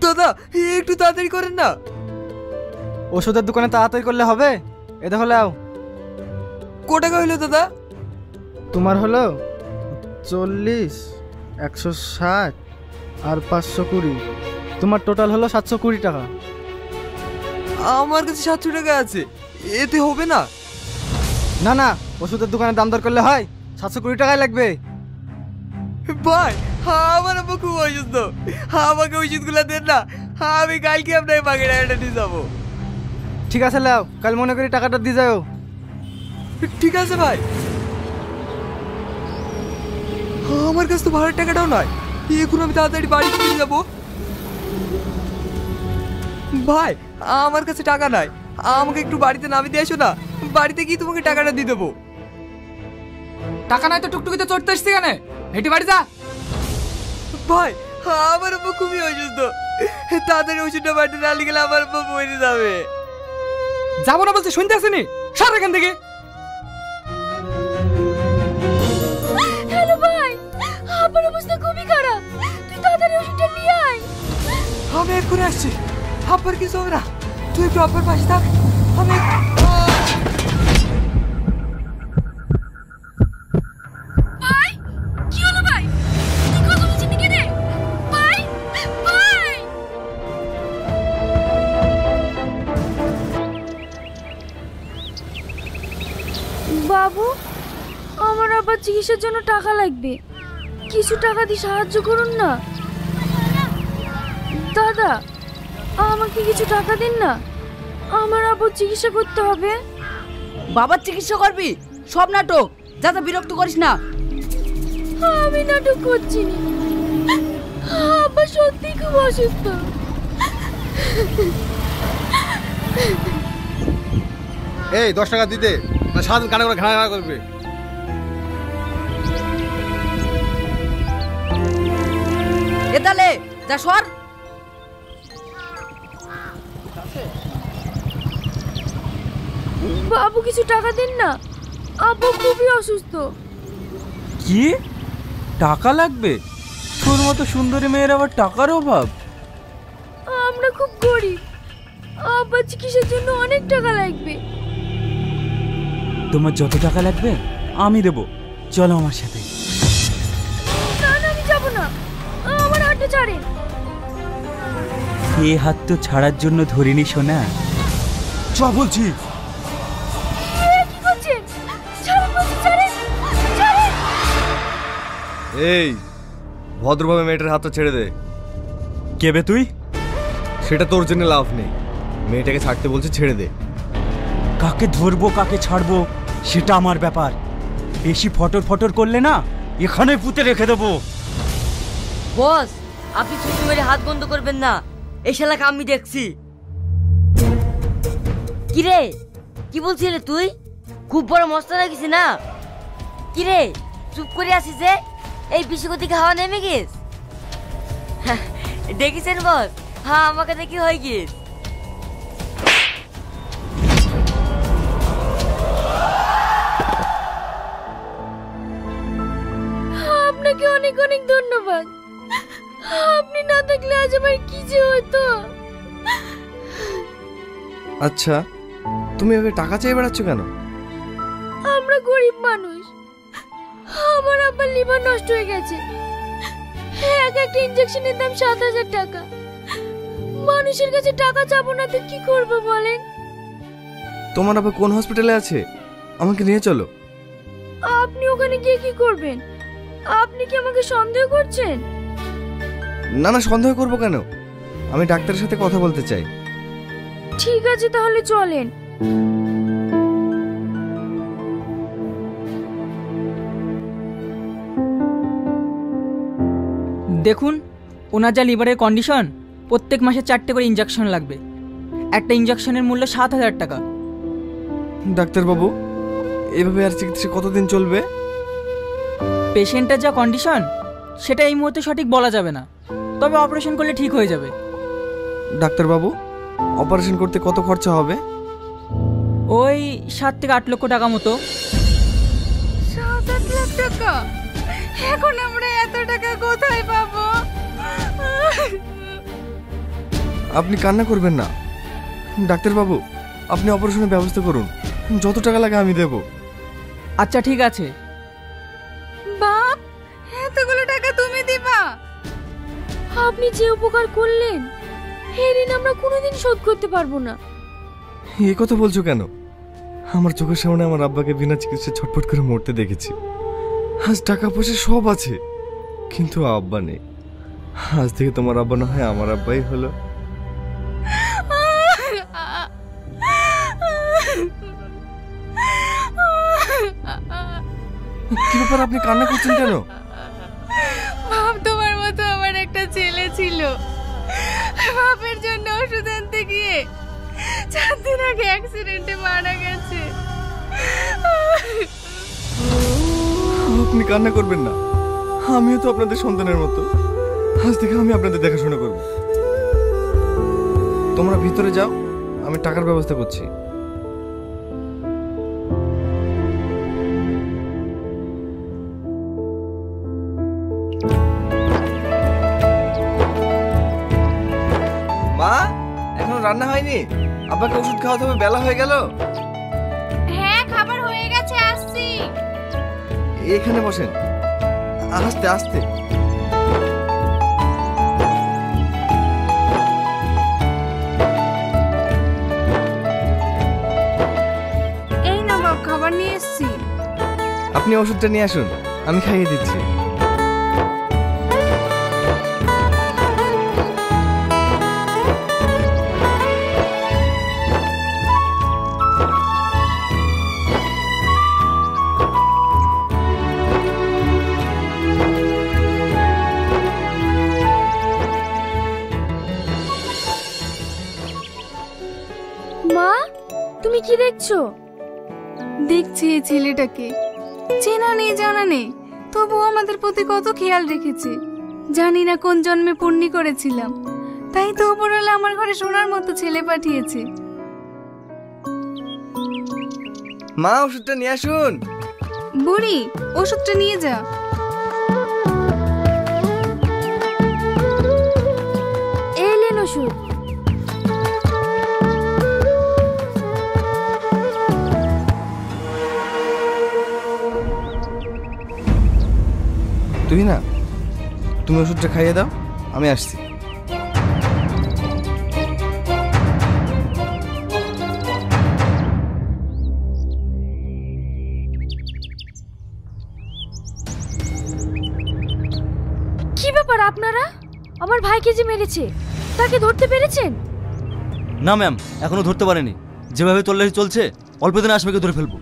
দাদা একটু তাড়াতাড়ি করেন না। ওষুধের দোকানে তাড়াতাড়ি করলে হবে? এ দেখো লাও। কত টাকা হইলো দাদা? তোমার হলো 40, 160 আর 520। তোমার টোটাল হলো 720 টাকা। আমার কাছে 700 টাকা আছে, এতে হবে না? না না, ওষুধের দোকানে দাম দর করলে হয়, 720 টাকাই লাগবে। ভাই আমার আব্বা খুব অসুস্থ, আমাকে ওষুধগুলো দেন না, আমি কালকে আপনাকে বাকি টাকাটা দিয়ে যাবো। ঠিক আছে লাও, কাল মনে করি টাকাটা দিয়ে যাও। ঠিক আছে ভাই। আমার কাছে তো ভাড়ার টাকাটাও নয়, এখন আমি তাড়াতাড়ি বাড়ি ফিরে যাবো। ভাই আমার কাছে টাকা নাই, আমাকে একটু বাড়িতে নামিয়ে দিয়ে এসো না, বাড়িতে গিয়ে তোমাকে টাকাটা দিয়ে দেবো। টাকা নাই তো টুকটুকিতে চড়তে আসছি কেন? হেঁটে বাড়ি যা। ভাই আমার আব্বা খুবই অসুস্থ, তাড়াতাড়ি ওষুধটা বাড়িতে না গেলে আমার আব্বা মরে যাবে। যাবো না বলছে, শুনতে আসেনি? সর এখান থেকে। হ্যালো ভাই, আমার অবস্থা খুবই খারাপ, তুই তাড়াতাড়ি ওষুধটা নিয়ে আয়। আমি এক্ষুনি আসছি, আব্বার কিছু হবে না, তুই একটু আব্বার পাশে থাক। আমি ভাই কি হলো ভাই? তুই কথা বলছিস নাকি রে? ভাই ভাই বাবু, আমার আবার চিকিৎসার জন্য টাকা লাগবে, কিছু টাকা দিয়ে সাহায্য করুন না। দাদা আমাকে কিছু টাকা দিন না, আমার আবার চিকিৎসা করতে হবে। বাবার চিকিৎসা করবি? সব নাটক, যা যা, বিরক্ত করিস না। আমি নাটক করছি না, আব্বা সত্যি খুব অসুস্থ। এই 10 টাকা দিতে না, সারাদিন কানে করে ঘাড়া করবে। এ তালে যা, সর। বাবু কিছু টাকা দিন না, আব্বু খুবই অসুস্থ। কি টাকা লাগবে? তোর মতো সুন্দরী মেয়ের আবার টাকার অভাব? আমরা খুব গরিব, আব্বার চিকিৎসার জন্য অনেক টাকা লাগবে। তোমার যত টাকা লাগবে আমি দেবো, চলো আমার সাথে। না না, আমি যাব না, আমার হাতটা ছাড়েন। এ হাত তো ছাড়ার জন্য ধরিনি সোনা, চ বলছি। কি করছেন? ছাড়েন বলছি, ছাড়েন ছাড়েন। এই ভদ্রভাবে মেয়েটার হাতটা ছেড়ে দে। কেবে তুই? সেটা তোর জন্য লাভ নেই, মেয়েটাকে ছাড়তে বলছে, ছেড়ে দে। কাকে ধরবো কাকে ছাড়বো সেটা আমার ব্যাপার, বেশি ফটর ফটর করলে না এখানে পুঁতে রেখে দেবো। বস, আপনি ছুটি মেরে হাত বন্ধ করবেন না, এই শালাকে আমি দেখছি। কিরে কি বলছিলে তুই? খুব বড় মস্তা লাগিস না? কিরে চুপ করে আসিস যে? এই বিশ্বকতি হাওয়া নেমে গেছ? দেখিছেন বস, হ্যাঁ আমাকে দেখি হয়ে গিয়েছ। আপনাকে অনেক অনেক ধন্যবাদ, আপনি না থাকলে আজ আমার কি যে হতো। আচ্ছা তুমি এভাবে টাকা চেয়ে বেড়াচ্ছ কেন? আমরা গরিব মানুষ, আমার আব্বার লিভার নষ্ট হয়ে গেছে, এক একটা ইনজেকশনের দাম 7,000 টাকা। মানুষের কাছে টাকা চাবো না তো কি করবো বলেন? তোমার আবার কোন হসপিটালে আছে? আমাকে নিয়ে চলো। আপনি ওখানে গিয়ে কি করবেন? আপনি কি আমাকে সন্দেহ করছেন? না না, সন্দেহ করবো কেন, আমি ডাক্তারের সাথে কথা বলতে চাই। ঠিক আছে তাহলে চলেন। দেখুন ওনার যা লিভারের কন্ডিশন, প্রত্যেক মাসে 4টে করে ইনজেকশন লাগবে, একটা ইনজেকশনের মূল্য 7,000 টাকা। ডাক্তারবাবু এভাবে আর চিকিৎসা কতদিন চলবে? পেশেন্টের যা কন্ডিশন সেটা এই মুহূর্তে সঠিক বলা যাবে না, তবে অপারেশন করলে ঠিক হয়ে যাবে। ডাক্তারবাবু অপারেশন করতে কত খরচা হবে? ওই 7 থেকে 8 লক্ষ টাকা মতো। 7-8 লাখ টাকা? এখন আমরা এত টাকা কোথায় পাবো? আপনি কান্না করবেন না। ডাক্তারবাবু, আপনি অপারেশনের ব্যবস্থা করুন, যত টাকা লাগে আমি দেব। আচ্ছা ঠিক আছে। বাপ, এতগুলো টাকা তুমি দিবা? আপনি যে উপকার করলেন এই ঋণ আমরা কোনোদিন শোধ করতে পারবো না। এ কথা বলছো কেন? আমার চোখের সামনে আমার আব্বাকে বিনা চিকিৎসায় ছটফট করে মরতে দেখেছি। আজ টাকা পয়সা সব আছে, কিন্তু আব্বা নেই। আজ থেকে তোমার আব্বা না হয় আমার আব্বাই হলো। কি ব্যাপার, আপনি কান্না করছেন কেন? বাপ, তোমার মতো আমার একটা ছেলে ছিল। বাপের জন্য ওষুধ আনতে গিয়ে 4 দিন আগে অ্যাক্সিডেন্টে মারা গেছে। আপনি কান্না করবেন না, আমিও তো আপনাদের সন্তানের মতো। আজ থেকে আমি আপনাদের দেখাশোনা করব। তোমরা ভিতরে যাও, আমি টাকার ব্যবস্থা করছি। মা, এখনো রান্না হয়নি? আব্বাকে ওষুধ খাওয়াতে হবে, বেলা হয়ে গেল। হ্যাঁ, খাবার হয়ে গেছে, আসছি। এখানে বসেন, আস্তে আস্তে। এই না বাপ, খাবার নিয়ে এসেছি। আপনি ওষুধটা নিয়ে আসুন, আমি খাইয়ে দিচ্ছি। মা, তুমি কি দেখছো? দেখছি এই ছেলেটাকে। চেনা নেই জানা নেই, তবুও আমাদের প্রতি কত খেয়াল রেখেছে। জানি না কোন জন্মে পুণ্যি করেছিলাম, তাই তো উপরওয়ালা আমার ঘরে সোনার মতো ছেলে পাঠিয়েছে। মা, ওষুধটা নিয়ে আসুন। বুড়ি, ওষুধটা নিয়ে যা। এলেন ওষুধ। তুই না, তুমি ওষুধটা খাইয়ে দাও, আমি আসছি। কি ব্যাপার আপনারা? আমার ভাইকে যে মেরেছে তাকে ধরতে পেরেছেন? না ম্যাম, এখনো ধরতে পারেনি। যেভাবে তল্লাশি চলছে, অল্প দিনে আসামিকে ধরে ফেলবো।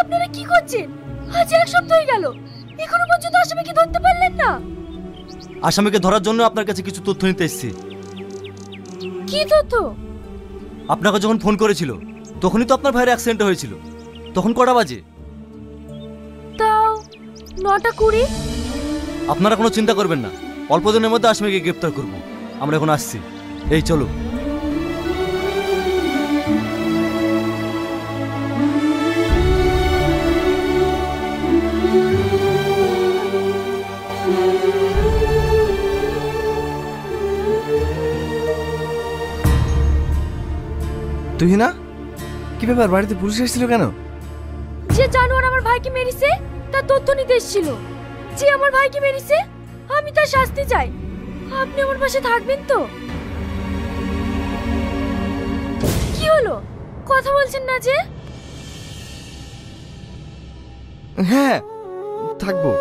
আপনারা কি করছেন? আজ 1 সপ্তাহ হয়ে গেল, এখনো পর্যন্ত আসামিকে ধরতে পারলেন না। আসামিকে ধরার জন্য আপনার কাছে কিছু তথ্য নিতে এসেছি। কি তথ্য? আপনাকে যখন ফোন করেছিল তখনই তো আপনার ভাইয়ের অ্যাক্সিডেন্ট হয়েছিল। তখন কটা বাজে? তাও 9টা 20। আপনারা কোনো চিন্তা করবেন না, অল্প দিনের মধ্যে আসামিকে গ্রেপ্তার করব। আমরা এখন আসছি, এই চলো। তুই না, কি ব্যাপার, বাড়িতে পুলিশ এসেছিল কেন? যে জানোয়ার আমার ভাইকে মেরেছে তার তথ্য নিতে এসেছিল। যে আমার ভাইকে মেরেছে আমি তার শাস্তি চাই। আপনি আমার পাশে থাকবেন তো? কি হলো, কথা বলছেন না যে? হ্যাঁ, থাকবো।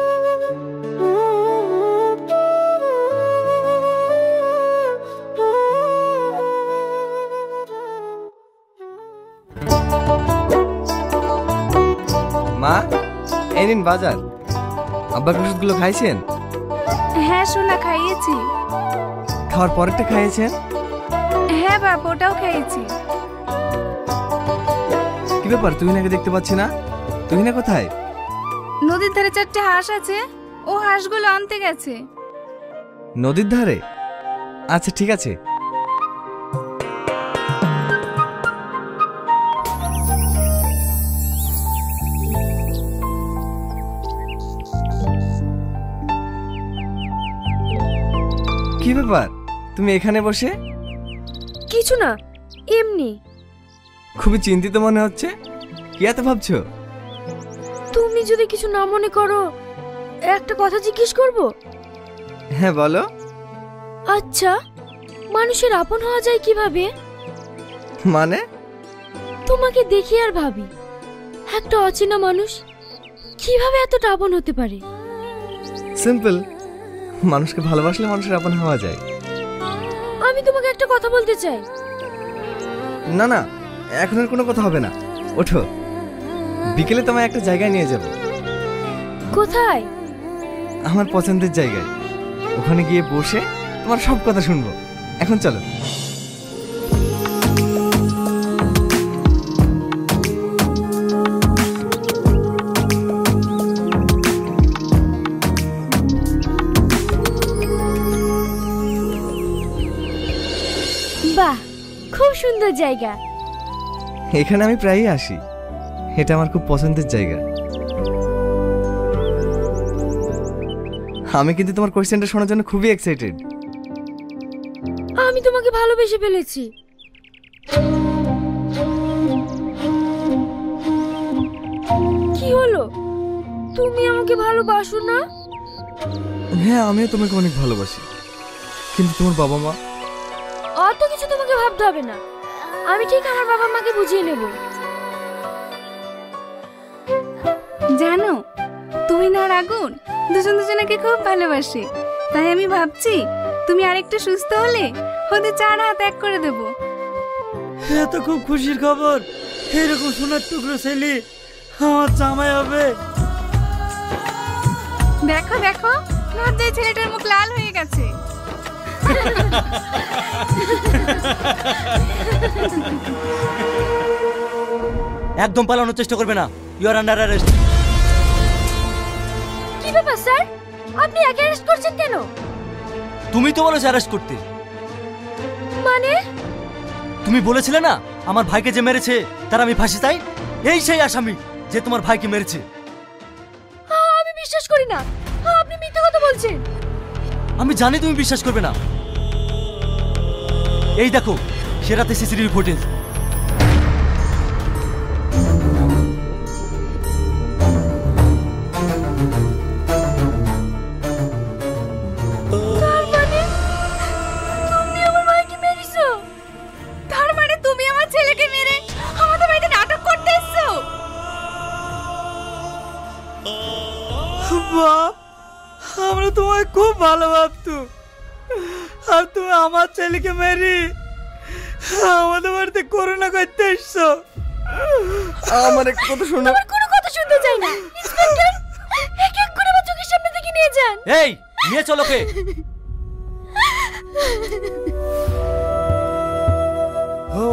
মা, এই নিন বাজার। আব্বার ওষুধগুলো খাইছেন? হ্যাঁ সোনা, খাইয়েছি। খাওয়ার পরেরটা খাইয়েছেন? হ্যাঁ বাপ, ওটাও খাইয়েছি। কি ব্যাপার, তুই নাকি দেখতে পাচ্ছি না? তুই না কোথায়? নদীর ধারে 4টে হাঁস আছে, ও হাঁসগুলো আনতে গেছে। নদীর ধারে? আচ্ছা ঠিক আছে। কি ব্যাপার, তুমি এখানে বসে? কিছু না, এমনি। খুবই চিন্তিত মনে হচ্ছে, কি এত ভাবছো? তুমি যদি কিছু না মনে করো, একটা কথা জিজ্ঞেস করব? হ্যাঁ বলো। আচ্ছা, মানুষের আপন হওয়া যায় কিভাবে? মানে? তোমাকে দেখি আর ভাবি, একটা অচেনা মানুষ কিভাবে এতটা আপন হতে পারে? সিম্পল, মানুষকে ভালোবাসলে মানুষের আপন হওয়া যায়। আমি তোমাকে একটা কথা বলতে চাই। না না, এখন আর কোনো কথা হবে না, ওঠো, বিকেলে তোমায় একটা জায়গায় নিয়ে যাব। কোথায়? আমার পছন্দের জায়গায়। ওখানে গিয়ে বসে তোমার সব কথা শুনবো। এখন চলো। বাহ, খুব সুন্দর জায়গা। এখানে আমি প্রায়ই আসি, এটা আমার খুব পছন্দের জায়গা। আমি কিন্তু তোমার কোয়েশ্চেনটা শোনার জন্য খুবই এক্সাইটেড। আমি তোমাকে ভালোবেসে ফেলেছি। কি হলো, তুমি আমাকে ভালোবাসো না? হ্যাঁ, আমিও তোমাকে অনেক ভালোবাসি, কিন্তু তোমার বাবা মা। অত কিছু তোমাকে ভাবতে হবে না, আমি ঠিক আমার বাবা মাকে বুঝিয়ে নেব। জানো, তুমি না আর আগুন দুজন দুজনকে খুব ভালোবাসে। তাই আমি ভাবছি তুমি আরেকটু সুস্থ হলে ওদের 4 হাত এক করে দেব। এ তো খুব খুশির খবর। এরকম সোনার টুকরো ছেলে আমার জামাই হবে। দেখো দেখো, লজ্জায় ছেলেটার মুখ লাল হয়ে গেছে। একদম পালানোর চেষ্টা করবে না, ইউ আর আন্ডার অ্যারেস্ট। কি ব্যাপার স্যার, আপনি একে অ্যারেস্ট করছেন কেন? তুমি তো বলেছো অ্যারেস্ট করতে। মানে? তুমি বলেছিলে না আমার ভাইকে যে মেরেছে তার আমি ফাঁসি চাই। এই সেই আসামি যে তোমার ভাইকে মেরেছে। আমি বিশ্বাস করি না, আপনি মিথ্যা কথা বলছেন। আমি জানি তুমি বিশ্বাস করবে না। এই দেখো, সে রাতে সিসিটিভি ফুটেজ। তার মানে তুমি আমার ভাইকে মেরেছো? তার মানে তুমি আমার ছেলেকে মেরে আমাদের বাড়িতে নাটক করতে এসেছো? বাপ, আমরা তোমায় খুব ভালো ভাবতুম, আর তুমি আমার ছেলেকে মেরে আমাদের বাড়িতে করোনা করতে এসছো। আমার একটা কথা শোনো। আমার কোনো কথা শুনতে চাই না। ইন্সপেক্টর, এক এক করে আমার চোখের সামনে থেকে নিয়ে যান। এই নিয়ে চলো কে। ও